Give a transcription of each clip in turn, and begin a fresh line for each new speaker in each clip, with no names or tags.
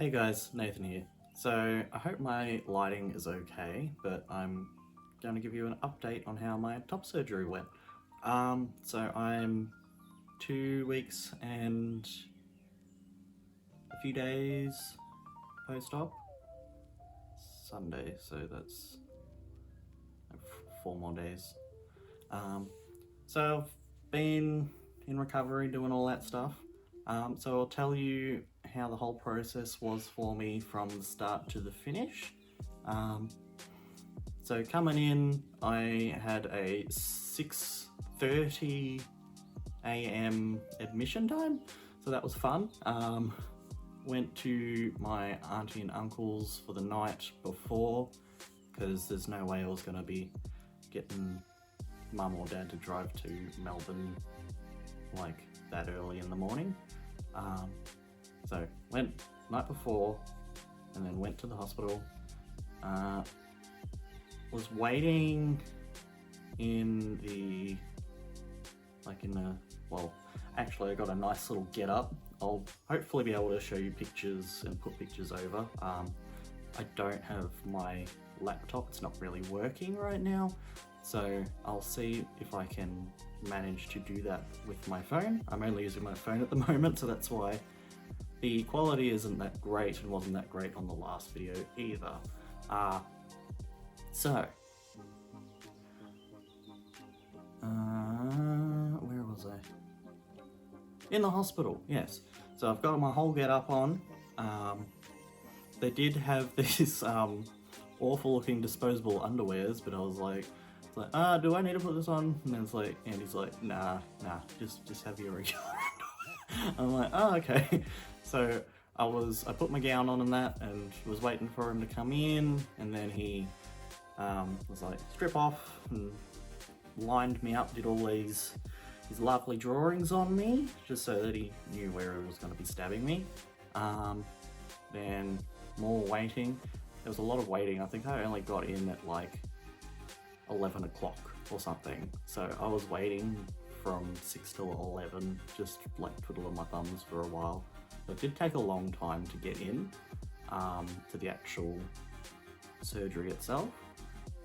Hey guys, Nathan here. So I hope my lighting is okay, but I'm going to give you an update on how my top surgery went. So I'm 2 weeks and a few days post-op. Sunday, so that's 4 more days. So I've been in recovery doing all that stuff. So I'll tell you how the whole process was for me from the start to the finish. So coming in, I had a 6:30 a.m. admission time, so that was fun. Went to my auntie and uncle's for the night before, because there's no way I was going to be getting mum or dad to drive to Melbourne like that early in the morning. So went night before and then went to the hospital. Was waiting in the actually I got a nice little get up. I'll hopefully be able to show you pictures and put pictures over. I don't have my laptop, it's not really working right now, so I'll see if I can manage to do that with my phone. I'm only using my phone at the moment, so that's why the quality isn't that great and wasn't that great on the last video either. Where was I? In the hospital, yes. So I've got my whole get up on. They did have these awful looking disposable underwears, but I was like, do I need to put this on? And then Andy's like, nah, just have your regular underwear. I'm like, oh, okay. So I put my gown on and that, and was waiting for him to come in, and then he was like, strip off, and lined me up, did all these lovely drawings on me, just so that he knew where he was going to be stabbing me. Then more waiting. There was a lot of waiting. I think I only got in at like 11 o'clock or something. So I was waiting from 6 till 11, just like twiddling my thumbs for a while. It did take a long time to get in to the actual surgery itself.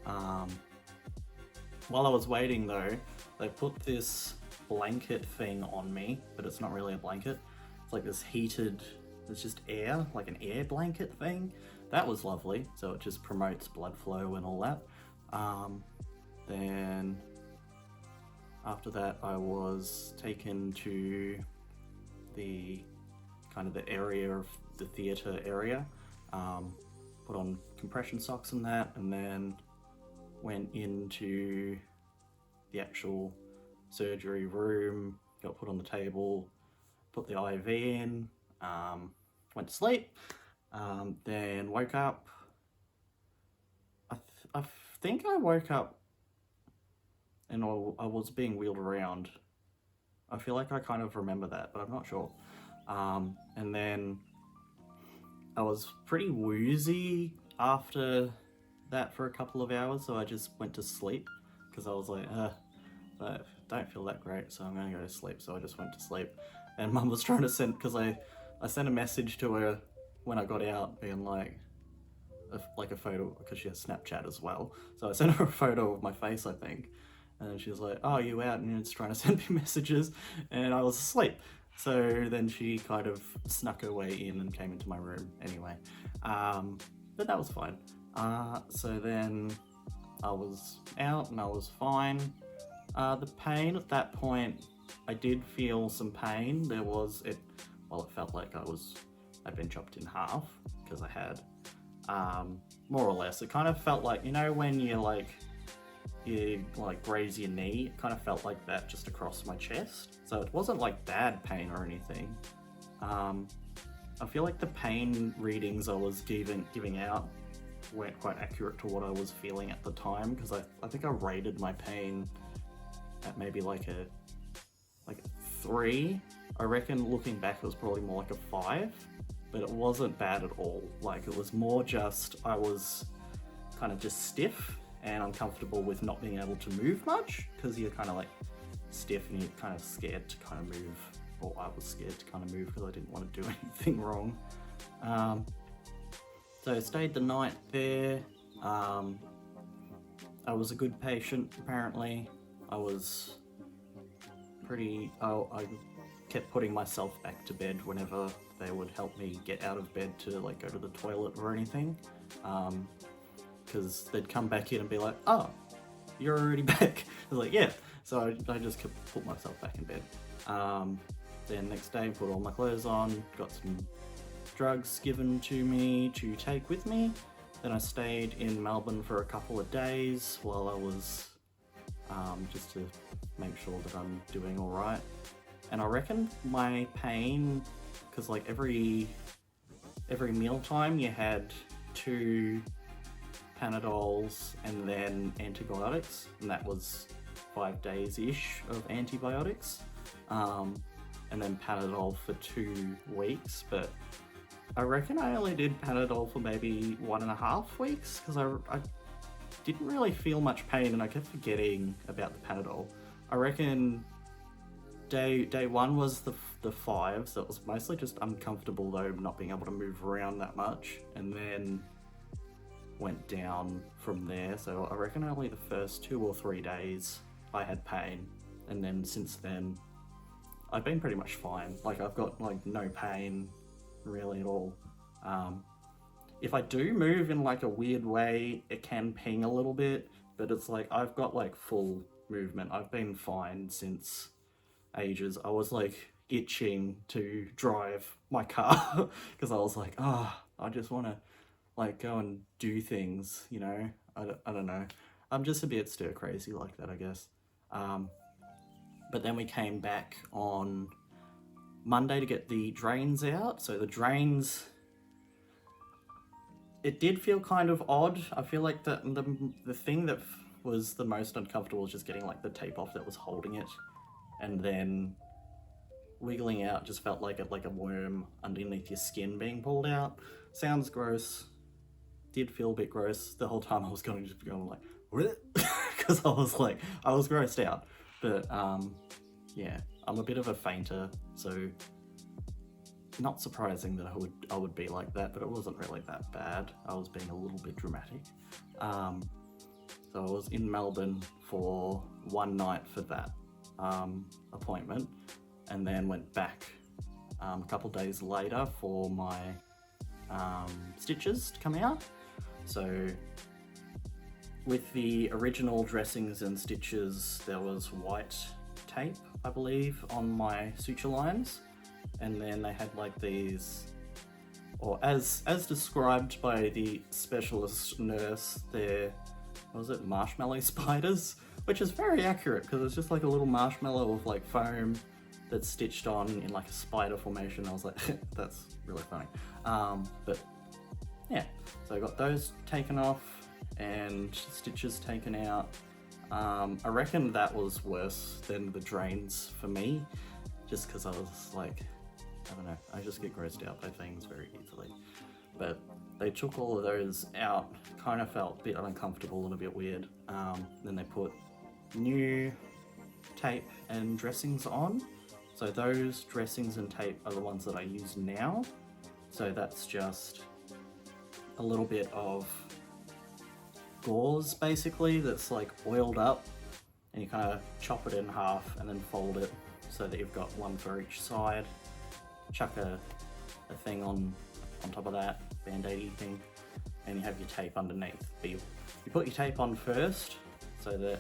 While I was waiting though, they put this blanket thing on me, but it's not really a blanket. It's like this heated, it's just air, like an air blanket thing. That was lovely, so it just promotes blood flow and all that. Then after that I was taken to the area of the theatre area, put on compression socks and that, and then went into the actual surgery room, got put on the table, put the IV in, went to sleep, then woke up. I think I woke up and I was being wheeled around. I feel like I kind of remember that, but I'm not sure. And then I was pretty woozy after that for a couple of hours, so I just went to sleep because I was like, I don't feel that great, so I'm gonna go to sleep. So I just went to sleep, and Mum was trying to send, because I sent a message to her when I got out, being like a photo, because she has Snapchat as well. So I sent her a photo of my face, I think, and she was like, "Oh, you out?" And it's trying to send me messages, and I was asleep. So then she kind of snuck her way in and came into my room anyway. But that was fine. So then I was out and I was fine. The pain at that point, I did feel some pain. It felt like I'd been chopped in half, because I had, more or less. It kind of felt like, when you graze your knee, it kind of felt like that just across my chest. So it wasn't like bad pain or anything. I feel like the pain readings I was giving out weren't quite accurate to what I was feeling at the time, because I think I rated my pain at maybe like a 3. I reckon looking back it was probably more like a 5, but it wasn't bad at all. Like, it was more just, I was kind of just stiff and uncomfortable with not being able to move much, because you're kind of like stiff and you're kind of scared to kind of move, or I was scared to kind of move because I didn't want to do anything wrong. So I stayed the night there. I was a good patient, apparently. I was pretty... I kept putting myself back to bed whenever they would help me get out of bed to like go to the toilet or anything. Because they'd come back in and be like, oh, you're already back. I was like, yeah. So I just kept put myself back in bed. Then next day, put all my clothes on, got some drugs given to me to take with me. Then I stayed in Melbourne for a couple of days while I was just to make sure that I'm doing all right. And I reckon my pain, because like every mealtime you had 2 Panadols and then antibiotics, and that was 5 days-ish of antibiotics, and then Panadol for 2 weeks. But I reckon I only did Panadol for maybe 1.5 weeks, because I didn't really feel much pain and I kept forgetting about the Panadol. I reckon day 1 was the 5, so it was mostly just uncomfortable though, not being able to move around that much, and then went down from there. So I reckon only the first 2 or 3 days I had pain, and then since then I've been pretty much fine. Like I've got like no pain really at all. If I do move in like a weird way, it can ping a little bit, but it's like I've got like full movement. I've been fine since ages. I was like itching to drive my car because I was like, I just want to like go and do things, you know. I don't know. I'm just a bit stir crazy like that, I guess. But then we came back on Monday to get the drains out. So the drains, it did feel kind of odd. I feel like the thing that was the most uncomfortable was just getting like the tape off that was holding it, and then wiggling out just felt like a worm underneath your skin being pulled out. Sounds gross. Did feel a bit gross the whole time. I was going like because I was grossed out. But yeah, I'm a bit of a fainter, so not surprising that I would be like that, but it wasn't really that bad. I was being a little bit dramatic. So I was in Melbourne for 1 night for that appointment, and then went back a couple days later for my stitches to come out. So with the original dressings and stitches, there was white tape, I believe, on my suture lines, and then they had like these, or as described by the specialist nurse, they're, what was it, marshmallow spiders, which is very accurate because it's just like a little marshmallow of like foam that's stitched on in like a spider formation. I was like, that's really funny. But yeah, so I got those taken off and stitches taken out. I reckon that was worse than the drains for me, just because I was like, I don't know, I just get grossed out by things very easily. But they took all of those out, kind of felt a bit uncomfortable and a bit weird. Then they put new tape and dressings on. So those dressings and tape are the ones that I use now. So that's just a little bit of gauze basically that's like oiled up, and you kind of chop it in half and then fold it so that you've got one for each side. Chuck a thing on top of that, band-aidy thing, and you have your tape underneath. But you put your tape on first so that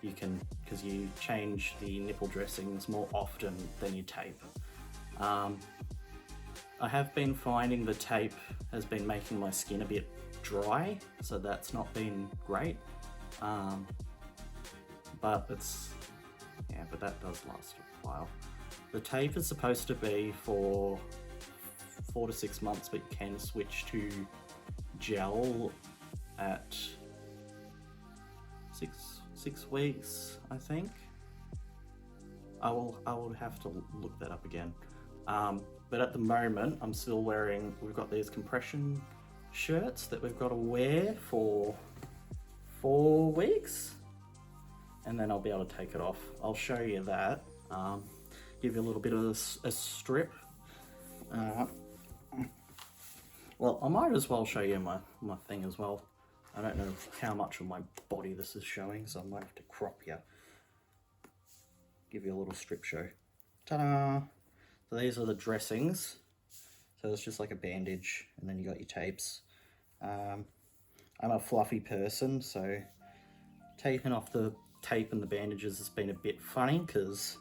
you can, because you change the nipple dressings more often than your tape. I have been finding the tape has been making my skin a bit dry, so that's not been great. But that does last a while. The tape is supposed to be for 4 to 6 months, but you can switch to gel at six weeks, I think. I will have to look that up again. But at the moment, I'm still wearing, we've got these compression shirts that we've got to wear for 4 weeks, and then I'll be able to take it off. I'll show you that. Give you a little bit of a strip. Well, I might as well show you my thing as well. I don't know how much of my body this is showing, so I might have to crop you. Give you a little strip show. Ta-da! So these are the dressings. So it's just like a bandage, and then you got your tapes. I'm a fluffy person, so taping off the tape and the bandages has been a bit funny because,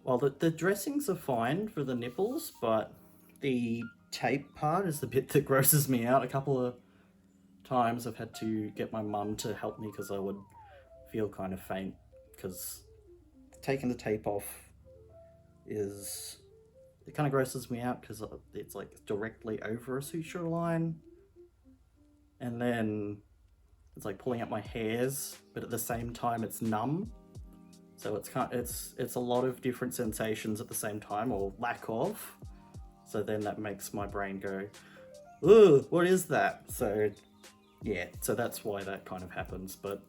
well, the dressings are fine for the nipples, but the tape part is the bit that grosses me out. A couple of times I've had to get my mum to help me because I would feel kind of faint, because taking the tape off it kind of grosses me out because it's like directly over a suture line, and then it's like pulling up my hairs, but at the same time it's numb. So it's a lot of different sensations at the same time, or lack of. So then that makes my brain go, "Ugh, what is that?" So yeah, so that's why that kind of happens. But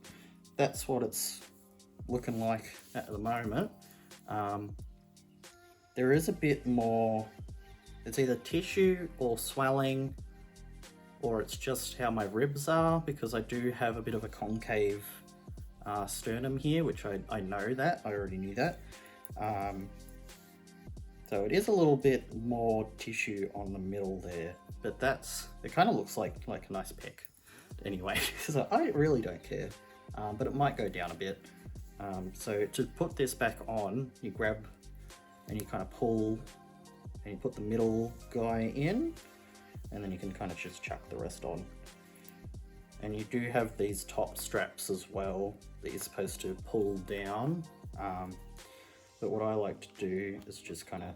that's what it's looking like at the moment. There is a bit more, it's either tissue or swelling, or it's just how my ribs are, because I do have a bit of a concave sternum here, which I know that, I already knew that. So it is a little bit more tissue on the middle there, but it kind of looks like a nice peck anyway, so I really don't care, but it might go down a bit. So to put this back on, you grab and you kind of pull and you put the middle guy in, and then you can kind of just chuck the rest on. And you do have these top straps as well that you're supposed to pull down, but what I like to do is just kind of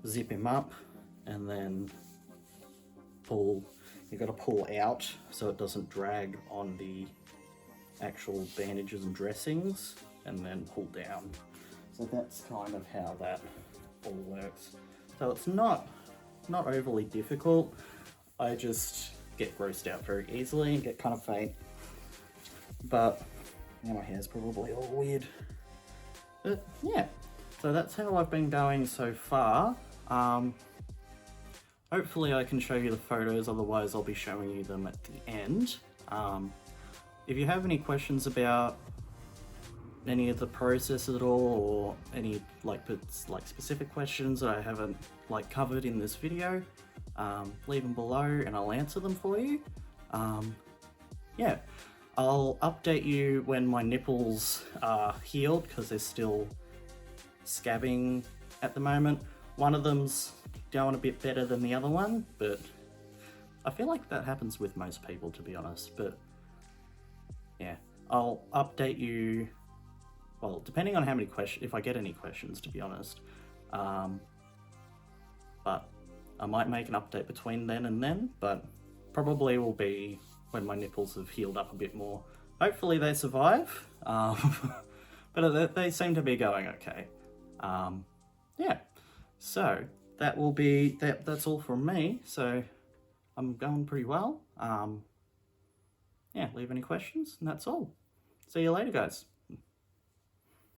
zip him up and then pull. You've got to pull out so it doesn't drag on the actual bandages and dressings, and then pull down. So that's kind of how that all works. So it's not overly difficult. I just get grossed out very easily and get kind of faint. But now my hair's probably all weird. But yeah, so that's how I've been going so far. Hopefully I can show you the photos, otherwise I'll be showing you them at the end. If you have any questions about any of the process at all, or any like specific questions that I haven't covered in this video, leave them below and I'll answer them for you. Yeah, I'll update you when my nipples are healed, because they're still scabbing at the moment. One of them's going a bit better than the other one, but I feel like that happens with most people, to be honest. But yeah, I'll update you, well, depending on how many questions, if I get any questions, to be honest. But I might make an update between then and then, but probably will be when my nipples have healed up a bit more. Hopefully they survive, but they seem to be going okay. Yeah, so that will be, that's all from me. So I'm going pretty well. Yeah, leave any questions, and that's all. See you later, guys.